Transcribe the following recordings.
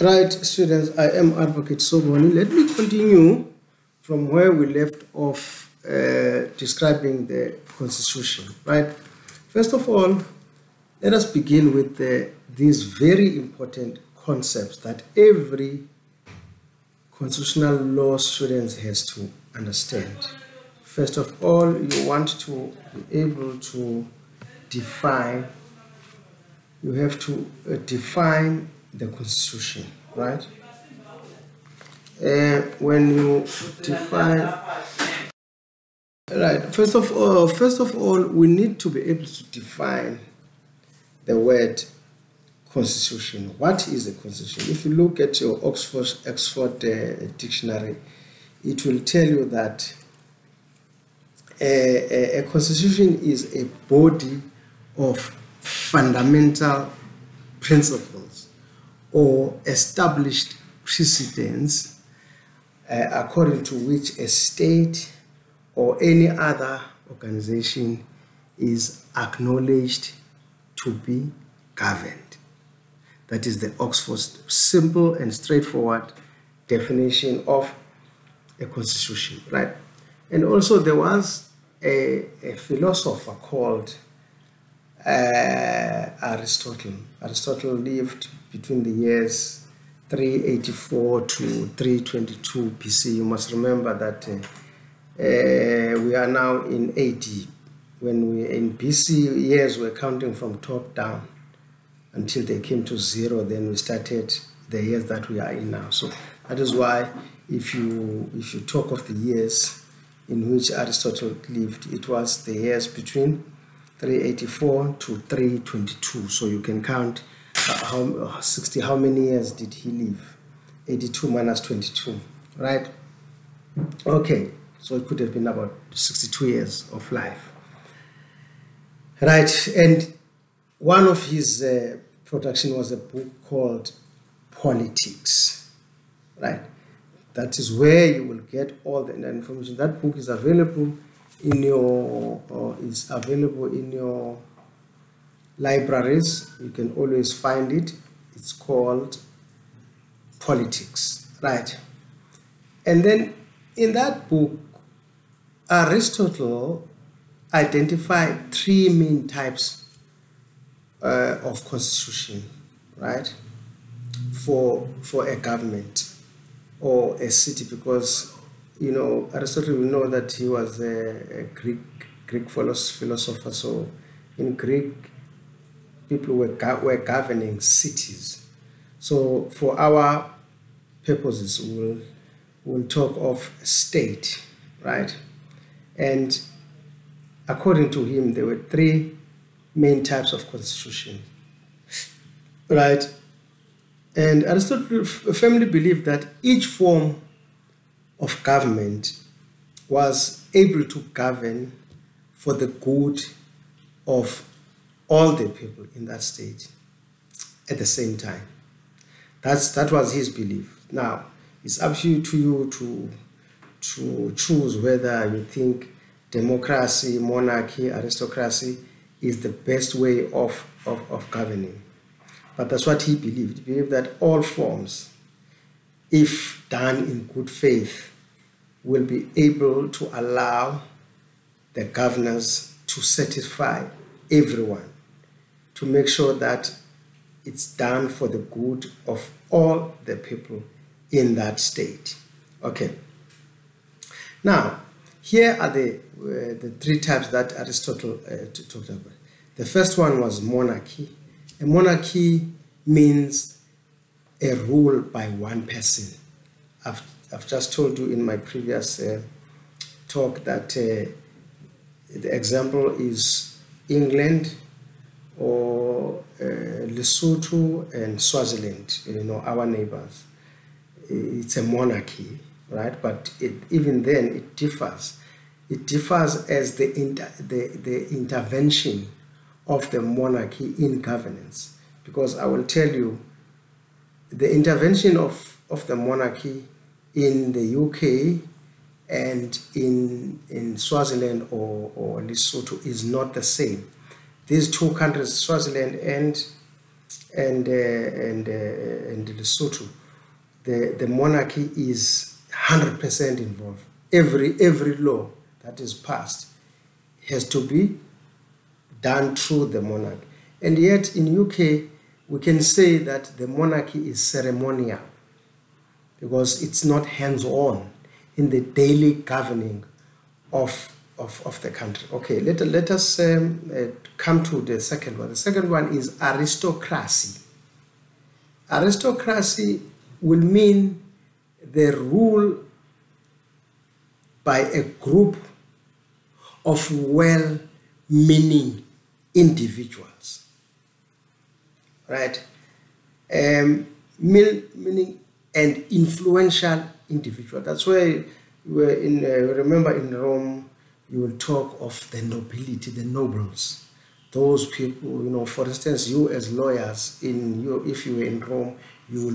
Right, students, I am Advocate Soboni. Let me continue from where we left off describing the Constitution, right? First of all, let us begin with these very important concepts that every constitutional law student has to understand. First of all, you want to be able to define, you have to define the Constitution, right? When you define, right, first of all, we need to be able to define the word Constitution. What is a Constitution? If you look at your Oxford dictionary, it will tell you that a Constitution is a body of fundamental principles or established precedents according to which a state or any other organization is acknowledged to be governed. That is the Oxford simple and straightforward definition of a constitution, right? And also there was a philosopher called Aristotle. Aristotle lived between the years 384 to 322 BC. You must remember that we are now in AD. When we in BC years, we're counting from top down until they came to zero. Then we started the years that we are in now. So that is why if you talk of the years in which Aristotle lived, it was the years between 384 to 322. So you can count how many years did he live? 82 minus 22, right? Okay, so it could have been about 62 years of life, right? And one of his production was a book called Politics, right? That is where you will get all the information. That book is available in your libraries. You can always find it. It's called Politics, right? And then in that book, Aristotle identified three main types of constitution, right, for a government or a city, because Aristotle, we know that he was a Greek philosopher. So in Greek, people were governing cities. So for our purposes, we'll talk of state, right? And according to him, there were three main types of constitution, right? And Aristotle firmly believed that each form of government was able to govern for the good of all the people in that state at the same time. That was his belief. Now, it's up to you to choose whether you think democracy, monarchy, aristocracy is the best way of governing. But that's what he believed. He believed that all forms, if done in good faith, will be able to allow the governors to satisfy everyone, to make sure that it's done for the good of all the people in that state. Okay. Now, here are the three types that Aristotle talked about. The first one was monarchy. A monarchy means a rule by one person. I've just told you in my previous talk that the example is England or Lesotho and Swaziland, our neighbors. It's a monarchy, right? But even then it differs. It differs as the intervention of the monarchy in governance. Because I will tell you, the intervention of the monarchy in the UK and in Swaziland or Lesotho is not the same. These two countries, Swaziland and and Lesotho, the monarchy is 100% involved. Every law that is passed has to be done through the monarch. And yet in UK, we can say that the monarchy is ceremonial because it's not hands-on in the daily governing of the country. Okay, let us come to the second one. The second one is aristocracy. Aristocracy will mean the rule by a group of well-meaning individuals, right? Meaning and influential individual. That's why remember in Rome, you will talk of the nobility, the nobles, those people. For instance, you as lawyers if you were in Rome, you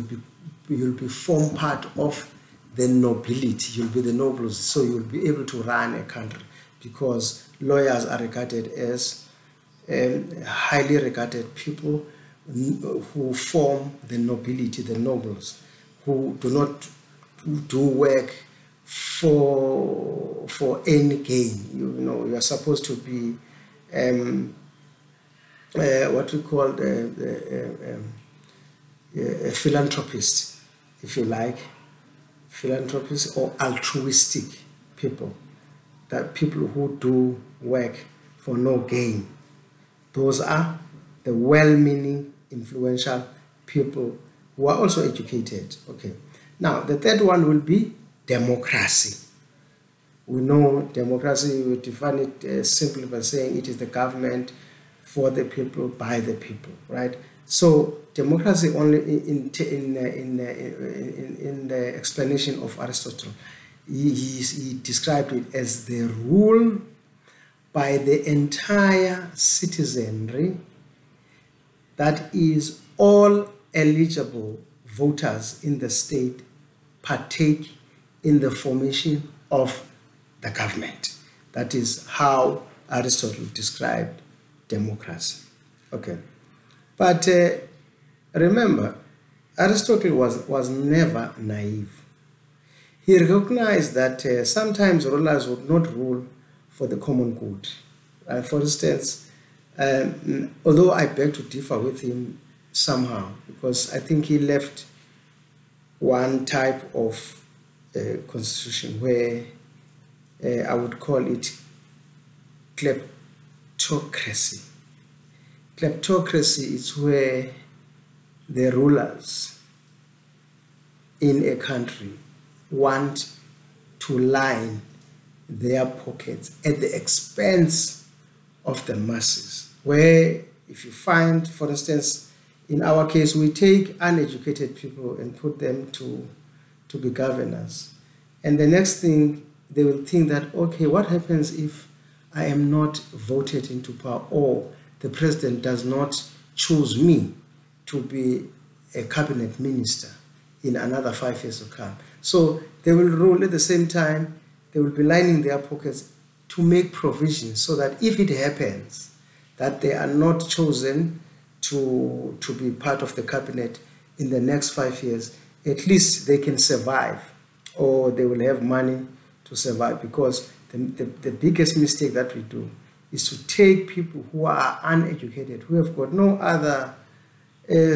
will be form part of the nobility. You'll be the nobles, so you'll be able to run a country because lawyers are regarded as highly regarded people who form the nobility, the nobles, who do not do work for any gain. You are supposed to be what we call a philanthropist, if you like, philanthropist or altruistic people, that people who do work for no gain. Those are the well-meaning, influential people who are also educated. Okay. Now, the third one will be democracy. We know democracy, we define it simply by saying it is the government for the people, by the people, right? So democracy only in the explanation of Aristotle, he described it as the rule by the entire citizenry, that is, all eligible voters in the state partake in the formation of the government. That is how Aristotle described democracy. Okay, but remember, Aristotle was never naive. He recognized that sometimes rulers would not rule for the common good. For instance, although I beg to differ with him somehow, because I think he left one type of constitution where I would call it kleptocracy. Kleptocracy is where the rulers in a country want to line their pockets at the expense of the masses. Where if you find, for instance, in our case, we take uneducated people and put them to be governors. And the next thing, they will think that, okay, what happens if I am not voted into power, or the president does not choose me to be a cabinet minister in another 5 years to come? So they will rule. At the same time, they will be lining their pockets to make provisions so that if it happens that they are not chosen to be part of the cabinet in the next 5 years, at least they can survive, or they will have money to survive. Because the biggest mistake that we do is to take people who are uneducated, who have got no other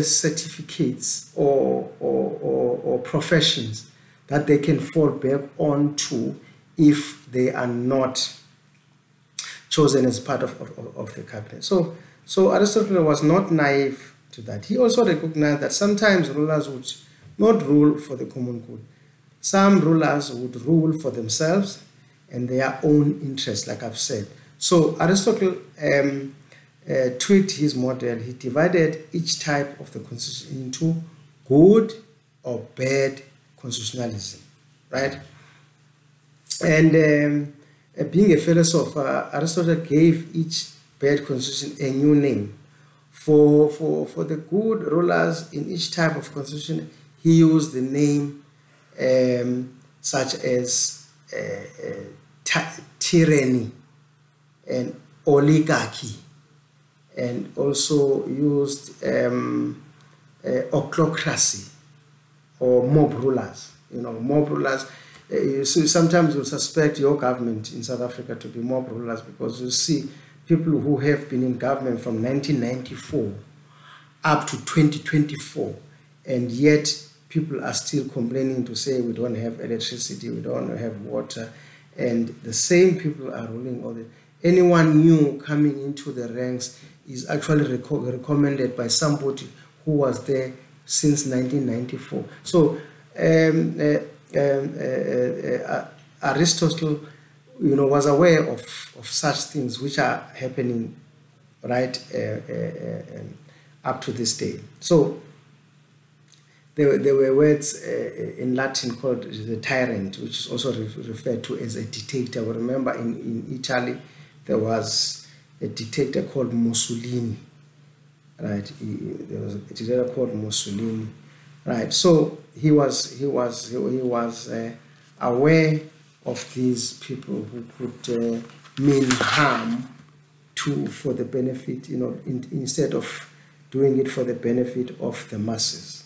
certificates or professions that they can fall back on to if they are not chosen as part of the cabinet. So Aristotle was not naive to that. He also recognized that sometimes rulers would not rule for the common good. Some rulers would rule for themselves and their own interests, like I've said. So Aristotle tweaked his model. He divided each type of the constitution into good or bad constitutionalism, right? And being a philosopher, Aristotle gave each bad constitution a new name. For the good rulers in each type of constitution, he used the name such as tyranny and oligarchy, and also used ochlocracy or mob rulers. Mob rulers. So sometimes you'll suspect your government in South Africa to be mob rulers, because you see people who have been in government from 1994 up to 2024, and yet people are still complaining to say we don't have electricity, we don't have water, and the same people are ruling all the. Anyone new coming into the ranks is actually recommended by somebody who was there since 1994. So Aristotle, was aware of such things which are happening right up to this day. So there were words in Latin called the tyrant, which is also referred to as a dictator. We remember in Italy there was a dictator called Mussolini, right? There was a dictator called Mussolini, right? So he was aware of these people who could mean harm for the benefit, instead of doing it for the benefit of the masses.